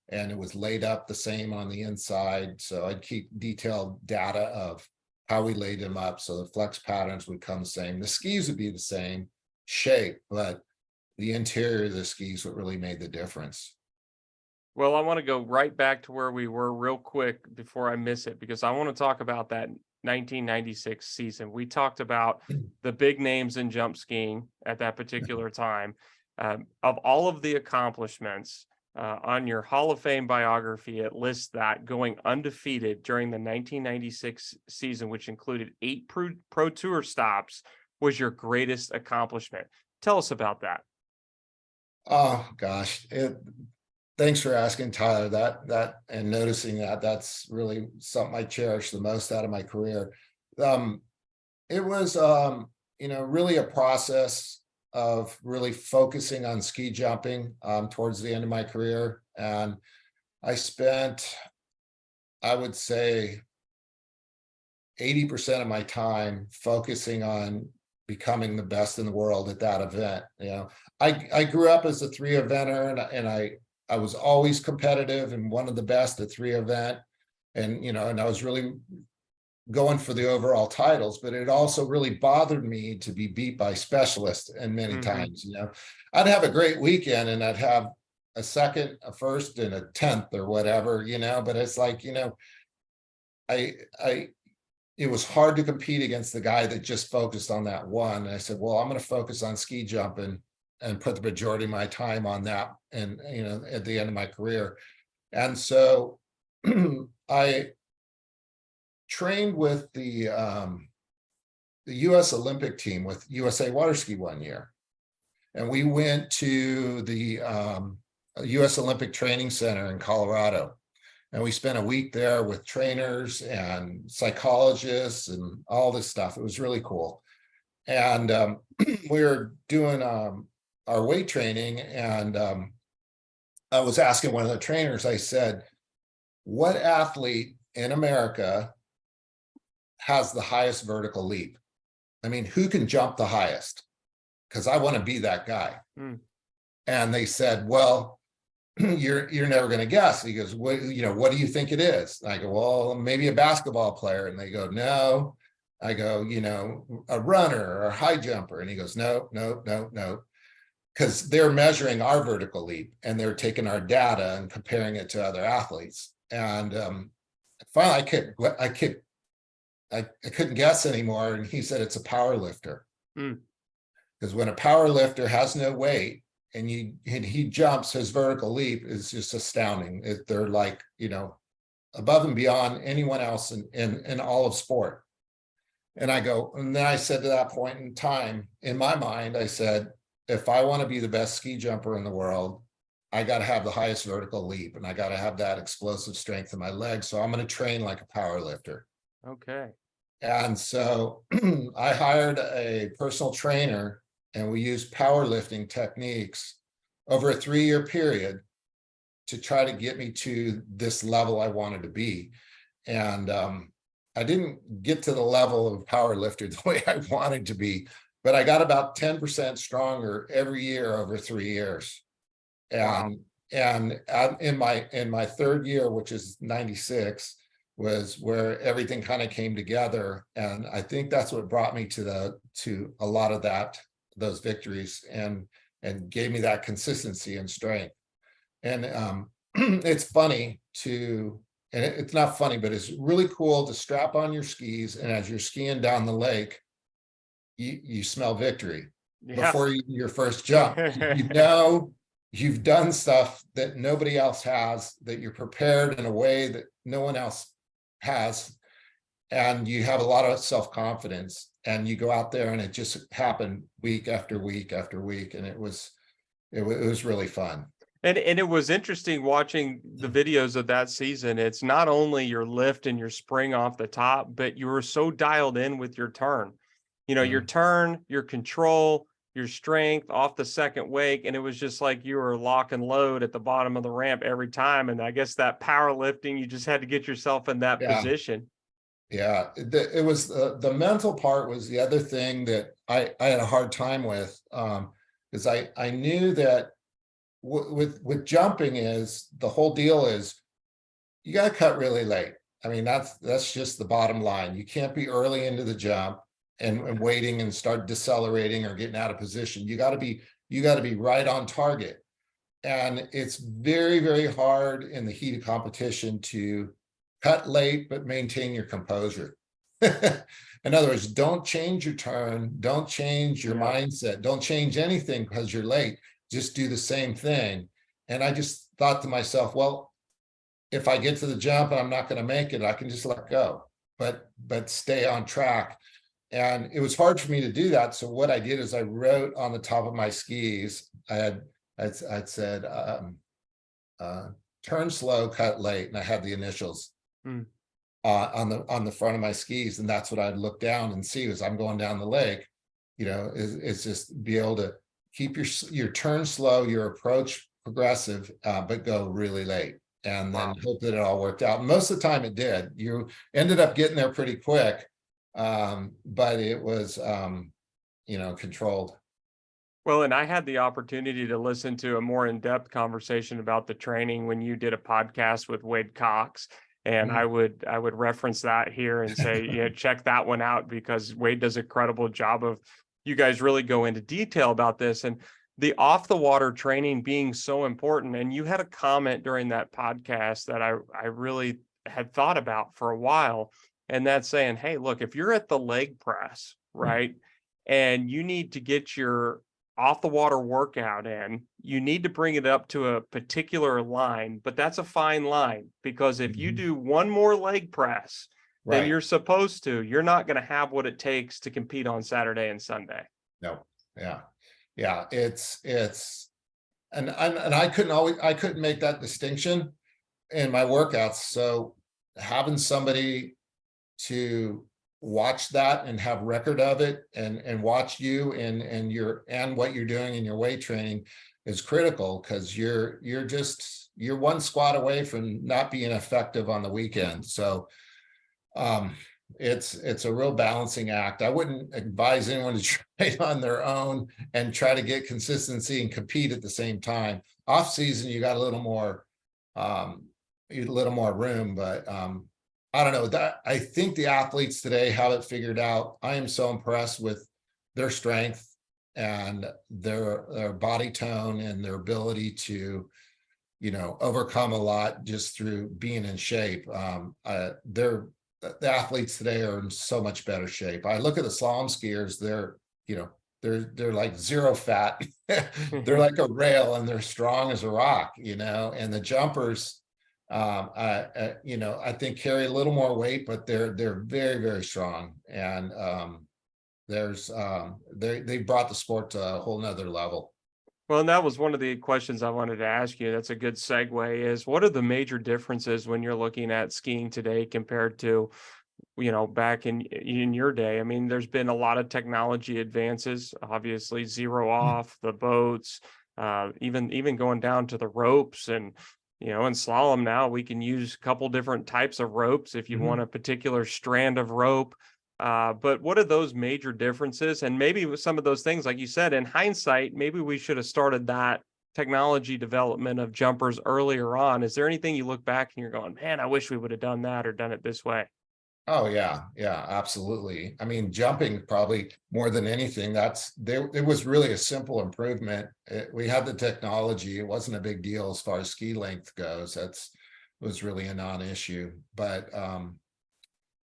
and it was laid up the same on the inside. So I'd keep detailed data of how we laid them up, so the flex patterns would come the same. The skis would be the same shape, but the interior of the skis what really made the difference. Well, I want to go right back to where we were real quick before I miss it, because I want to talk about that 1996 season. We talked about the big names in jump skiing at that particular time. Of all of the accomplishments on your Hall of Fame biography, it lists that going undefeated during the 1996 season, which included 8 Pro Tour stops, was your greatest accomplishment. Tell us about that. Oh gosh, thanks for asking, Tyler. That and noticing that, that's really something I cherish the most out of my career. Um, it was really a process of really focusing on ski jumping towards the end of my career. And I spent, I would say, 80% of my time focusing on becoming the best in the world at that event. I grew up as a 3 eventer, and I was always competitive and one of the best at 3 event. And I was really going for the overall titles, but it also really bothered me to be beat by specialists. And many times, I'd have a great weekend and I'd have a second, a first, and a 10th or whatever, but it's like, I it was hard to compete against the guy that just focused on that one. And I said, well, I'm going to focus on ski jumping and put the majority of my time on that. And, at the end of my career. And so I trained with the US Olympic team with USA Water Ski one year. And we went to the US Olympic Training Center in Colorado. And we spent a week there with trainers and psychologists and all this stuff. It was really cool. And we were doing our weight training. And I was asking one of the trainers, I said, what athlete in America has the highest vertical leap? I mean, who can jump the highest? Because I want to be that guy. And they said, well, you're never going to guess. He goes, what do you think it is? And I go, well, maybe a basketball player. And they go, no. I go, a runner or a high jumper. And he goes, no. Because they're measuring our vertical leap and they're taking our data and comparing it to other athletes. And finally I couldn't guess anymore. And he said, it's a power lifter. Because when a power lifter has no weight, and he jumps, his vertical leap is just astounding. They're like, above and beyond anyone else in all of sport. And then I said to that point in time, in my mind, I said, if I want to be the best ski jumper in the world, I got to have the highest vertical leap and I got to have that explosive strength in my legs. So I'm going to train like a power lifter. Okay. And so I hired a personal trainer, and we used powerlifting techniques over a 3-year period to try to get me to this level I wanted to be. And I didn't get to the level of power lifter the way I wanted to be, but I got about 10% stronger every year over 3 years. And in my third year, which is 96, was where everything kind of came together. And I think that's what brought me to a lot of those victories and gave me that consistency and strength. And it's funny and it's not funny, but it's really cool to strap on your skis, and as you're skiing down the lake, you smell victory before your first jump. You've done stuff that nobody else has, that you're prepared in a way that no one else has, and you have a lot of self-confidence, and you go out there and it just happened week after week after week, and it was really fun. And it was interesting watching the videos of that season. It's not only your lift and your spring off the top, but you were so dialed in with your turn. Your turn, your control, your strength off the second wake, and it was just like you were lock and load at the bottom of the ramp every time. And I guess that powerlifting, you just had to get yourself in that position. Yeah, it was the mental part was the other thing that I had a hard time with, because I knew that with jumping is the whole deal is you got to cut really late. I mean, that's just the bottom line. You can't be early into the jump and waiting and start decelerating or getting out of position. You got to be right on target. and it's very, very hard in the heat of competition to cut late, but maintain your composure. In other words, don't change your turn, don't change your Yeah. mindset, don't change anything because you're late. Just do the same thing. And I just thought to myself, well, if I get to the jump and I'm not going to make it, I can just let go, but stay on track. And it was hard for me to do that. So what I did is I wrote on the top of my skis, I'd said, turn slow, cut late, and I had the initials Mm. On the front of my skis, and that's what I'd look down and see as I'm going down the lake. Is just be able to keep your turn slow, your approach progressive, but go really late, and then Wow. hope that it all worked out. Most of the time, it did. You ended up getting there pretty quick, but it was controlled. Well, and I had the opportunity to listen to a more in-depth conversation about the training when you did a podcast with Wade Cox. And Mm. I would reference that here and say, yeah, check that one out, because Wade does a credible job of, you guys really go into detail about this and the off the water training being so important. And you had a comment during that podcast that I really had thought about for a while. And that's saying, hey, look, if you're at the leg press, right, and you need to get your off the water workout in, you need to bring it up to a particular line, but that's a fine line, because if you Mhm. do one more leg press than Right. you're supposed to, you're not going to have what it takes to compete on Saturday and Sunday. No. Yeah. Yeah. And I couldn't make that distinction in my workouts. So having somebody to watch that and have record of it, and watch you and what you're doing in your weight training is critical, because you're one squat away from not being effective on the weekend. So um it's a real balancing act. I wouldn't advise anyone to try it on their own and try to get consistency and compete at the same time. Off season, you got um a little more room, but I don't know, that I think the athletes today have it figured out. I am so impressed with their strength and their body tone and their ability to overcome a lot just through being in shape. The athletes today are in so much better shape. I look at the slalom skiers; they're like zero fat. They're like a rail, and they're strong as a rock. And the jumpers, I think carry a little more weight, but they're very, very strong. And they brought the sport to a whole nother level. Well, and that was one of the questions I wanted to ask you. That's a good segue, is what are the major differences when you're looking at skiing today compared to, back in your day? I mean, there's been a lot of technology advances, obviously zero off, the boats, even going down to the ropes. And in slalom now we can use a couple different types of ropes if you want Mhm. a particular strand of rope. But what are those major differences? And maybe with some of those things, like you said, in hindsight, maybe we should have started that technology development of jumpers earlier on. Is there anything you look back and you're going, man, I wish we would have done that or done it this way? Oh yeah, yeah, absolutely. I mean, jumping probably more than anything. It was really a simple improvement. We had the technology. It wasn't a big deal as far as ski length goes. It was really a non-issue. But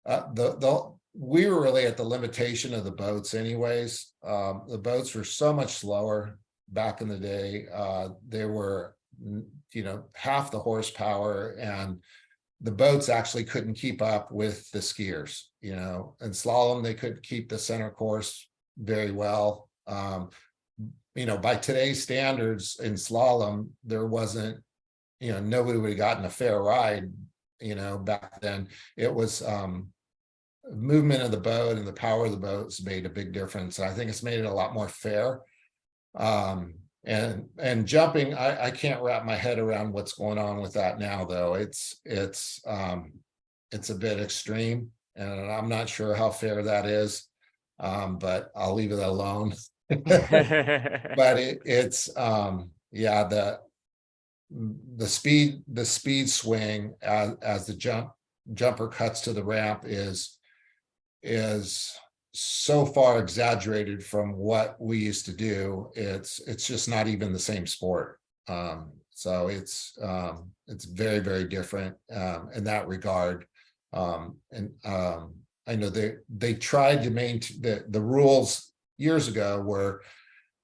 the we were really at the limitation of the boats, anyways. The boats were so much slower back in the day. They were, half the horsepower, and the boats actually couldn't keep up with the skiers. And slalom, they could keep the center course very well. By today's standards in slalom, there wasn't, nobody would have gotten a fair ride. Back then it was movement of the boat and the power of the boats made a big difference. I think it's made it a lot more fair. And jumping, I can't wrap my head around what's going on with that now, though. It's a bit extreme, and I'm not sure how fair that is. But I'll leave it alone. But yeah, the speed swing as the jumper cuts to the ramp is so far exaggerated from what we used to do. It's just not even the same sport. So it's very, very different in that regard. And I know they tried to maintain the rules years ago where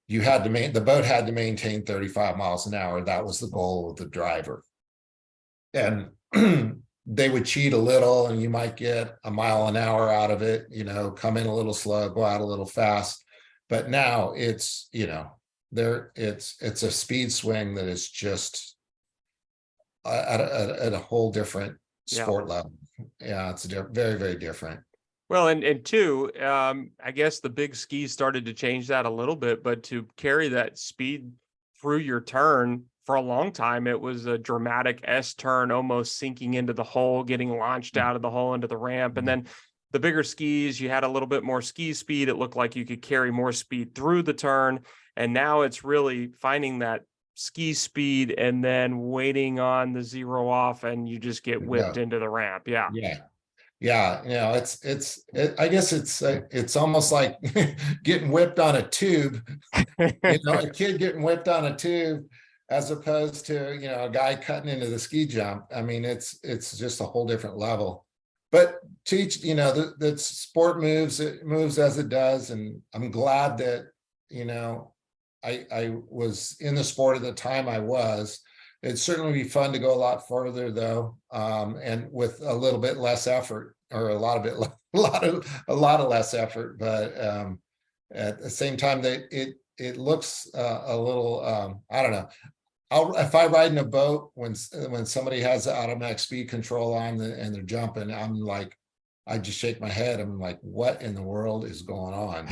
you had to the boat had to maintain 35 miles an hour. That was the goal of the driver. And they would cheat a little, and you might get a mile an hour out of it, come in a little slow, go out a little fast. But now it's, it's a speed swing that is just at a whole different Yeah. sport level. Yeah, it's very, very different. Well, and two, I guess the big skis started to change that a little bit, but to carry that speed through your turn for a long time, it was a dramatic S turn, almost sinking into the hole, getting launched out of the hole into the ramp. And then the bigger skis, you had a little bit more ski speed. It looked like you could carry more speed through the turn. And now it's really finding that ski speed and then waiting on the zero off, and you just get whipped into the ramp. Yeah. Yeah. Yeah, I guess it's almost like getting whipped on a tube, a kid getting whipped on a tube as opposed to, a guy cutting into the ski jump. I mean, it's just a whole different level. But teach, the sport it moves as it does. And I'm glad that, I was in the sport at the time I was. It'd certainly be fun to go a lot further though, and with a little bit less effort, or a lot of less effort. But at the same time, that it looks a little, I don't know. If I ride in a boat when somebody has automatic speed control on and they're jumping, I'm like, I just shake my head. I'm like, what in the world is going on?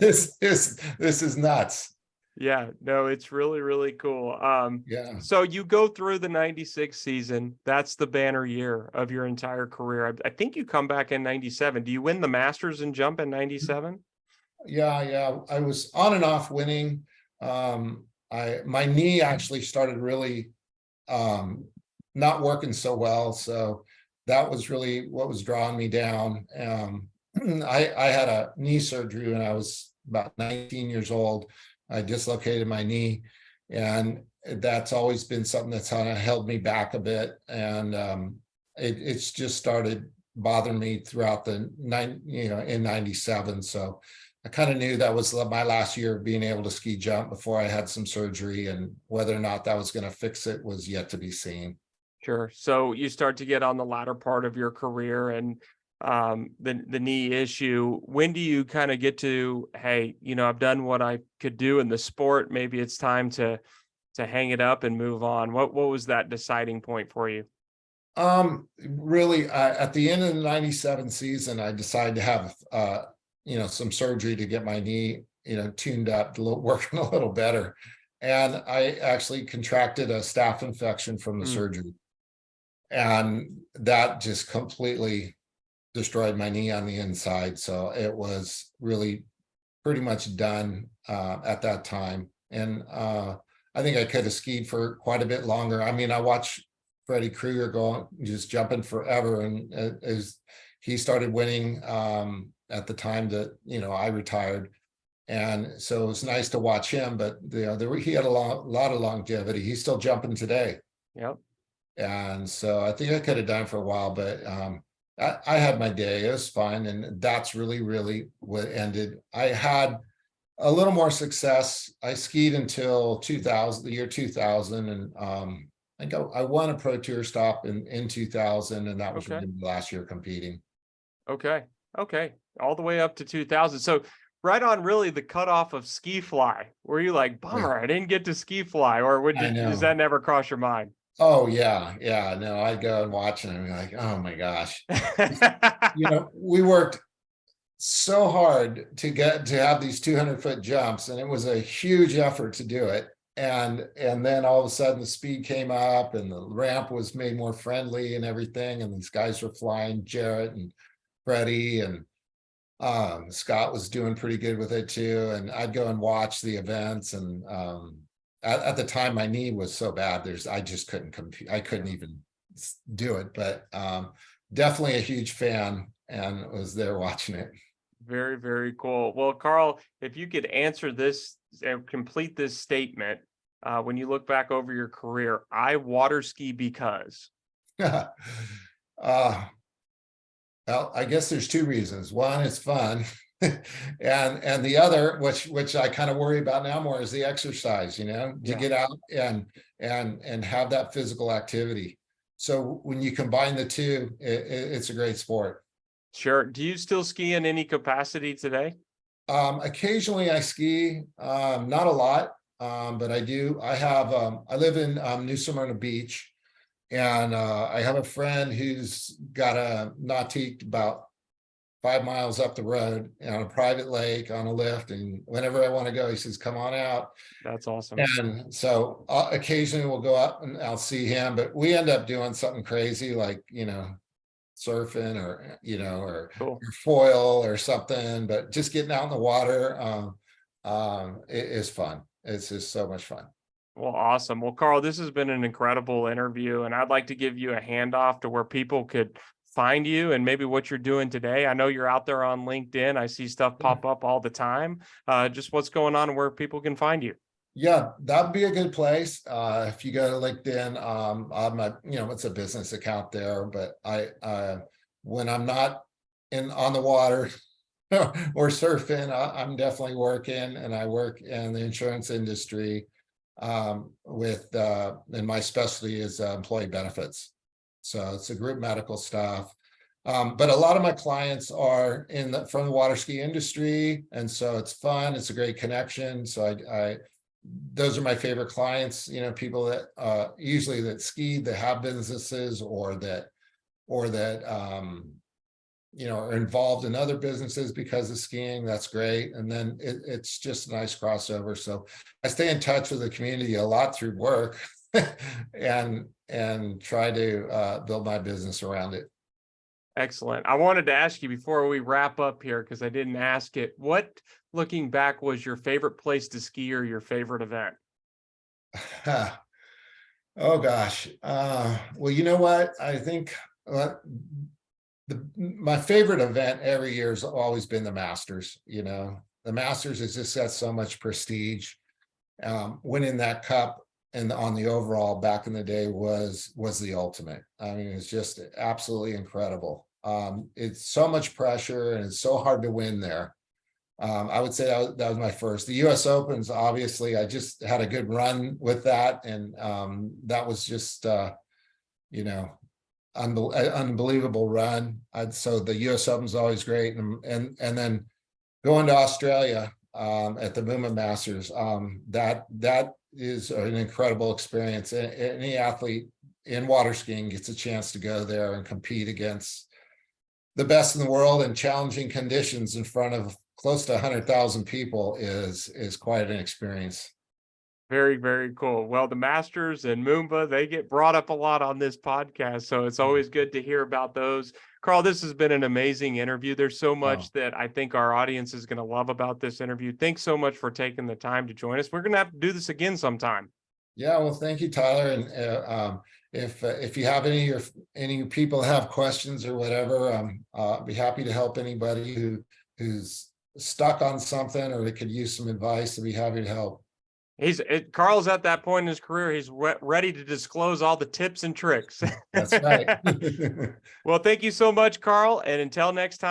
This is nuts. Yeah, no, it's really, really cool. Yeah. So you go through the 96 season. That's the banner year of your entire career. I think you come back in 97. Do you win the Masters and jump in 97? Yeah. I was on and off winning. My knee actually started really not working so well. So that was really what was drawing me down. I had a knee surgery when I was about 19 years old. I dislocated my knee, and that's always been something that's kind of held me back a bit. And it's just started bothering me throughout in 97. So I kind of knew that was my last year of being able to ski jump before I had some surgery, and whether or not that was going to fix it was yet to be seen. Sure. So you start to get on the latter part of your career, and the knee issue. When do you kind of get to, hey, I've done what I could do in the sport, maybe it's time to hang it up and move on? What was that deciding point for you? Really, at the end of the 97 season, I decided to have some surgery to get my knee tuned up, working a little better. And I actually contracted a staph infection from the surgery, and that just completely destroyed my knee on the inside. So it was really pretty much done at that time. And I think I could have skied for quite a bit longer. I mean, I watched Freddie Krueger just jumping forever. And as he started winning at the time that, I retired. And so it was nice to watch him, but he had a lot of longevity. He's still jumping today. Yep. And so I think I could have done for a while, but I had my day. It was fun. And that's really, really what ended. I had a little more success. I skied until 2000, the year 2000. And I think I won a Pro Tour stop in 2000. And that was really the last year competing. Okay. All the way up to 2000. So right on really the cutoff of ski fly. Were you like, bummer, I didn't get to ski fly? Or does that never cross your mind? Oh yeah. No, I'd go and watch it and be like, oh my gosh. We worked so hard to have these 200-foot jumps, and it was a huge effort to do it. And then all of a sudden the speed came up and the ramp was made more friendly and everything. And these guys were flying, Jarrett and Freddie, and Scott was doing pretty good with it too. And I'd go and watch the events. And at the time, my knee was so bad, I just couldn't compete. I couldn't even do it, but definitely a huge fan and was there watching it. Very, very cool. Well, Carl, if you could answer this and complete this statement, when you look back over your career? I water ski because. Uh, well, I guess there's two reasons. One, it's fun. And the other, which I kind of worry about now more, is the exercise, to Yeah. get out and have that physical activity. So when you combine the two, it's a great sport. Sure. Do you still ski in any capacity today? Occasionally I ski, not a lot, but I do. I live in New Smyrna Beach, and I have a friend who's got a nautique about 5 miles up the road on a private lake on a lift. And whenever I want to go, he says, come on out. That's awesome. And so occasionally we'll go up and I'll see him, but we end up doing something crazy like, surfing or, or Cool. foil or something, but just getting out in the water it is fun. It's just so much fun. Well, awesome. Well, Carl, this has been an incredible interview, and I'd like to give you a handoff to where people could find you and maybe what you're doing today. I know you're out there on LinkedIn. I see stuff pop up all the time. Just what's going on and where people can find you. Yeah, that'd be a good place. If you go to LinkedIn, I'm my, it's a business account there, but when I'm not on the water or surfing, I'm definitely working, and I work in the insurance industry and my specialty is employee benefits. So it's a group medical stuff. But a lot of my clients are from the water ski industry. And so it's fun. It's a great connection. So those are my favorite clients, people that usually that ski, that have businesses or that are involved in other businesses because of skiing. That's great. And then it's just a nice crossover. So I stay in touch with the community a lot through work and try to build my business around it. Excellent. I wanted to ask you before we wrap up here, because I didn't ask it, what, looking back, was your favorite place to ski or your favorite event? Oh gosh. Well, you know what? I think my favorite event every year has always been the Masters. The Masters has just got so much prestige. Winning that cup and on the overall back in the day was the ultimate. I mean, it's just absolutely incredible. It's so much pressure and it's so hard to win there. I would say that was my first. The US Opens, obviously, I just had a good run with that, and that was just unbelievable run. So the US Open's always great, and then going to Australia at the Moomba Masters, that is an incredible experience. Any athlete in water skiing gets a chance to go there and compete against the best in the world in challenging conditions in front of close to 100,000 people is quite an experience. Very, very cool. Well, the Masters and Moomba, they get brought up a lot on this podcast, so it's always good to hear about those. Carl, this has been an amazing interview. There's so much that I think our audience is going to love about this interview. Thanks so much for taking the time to join us. We're going to have to do this again sometime. Yeah, well, thank you, Tyler. And if you have any people have questions or whatever, I'll be happy to help anybody who's stuck on something or they could use some advice. I'd be happy to help. Carl's at that point in his career. He's ready to disclose all the tips and tricks. That's right. Well, thank you so much, Carl. And until next time.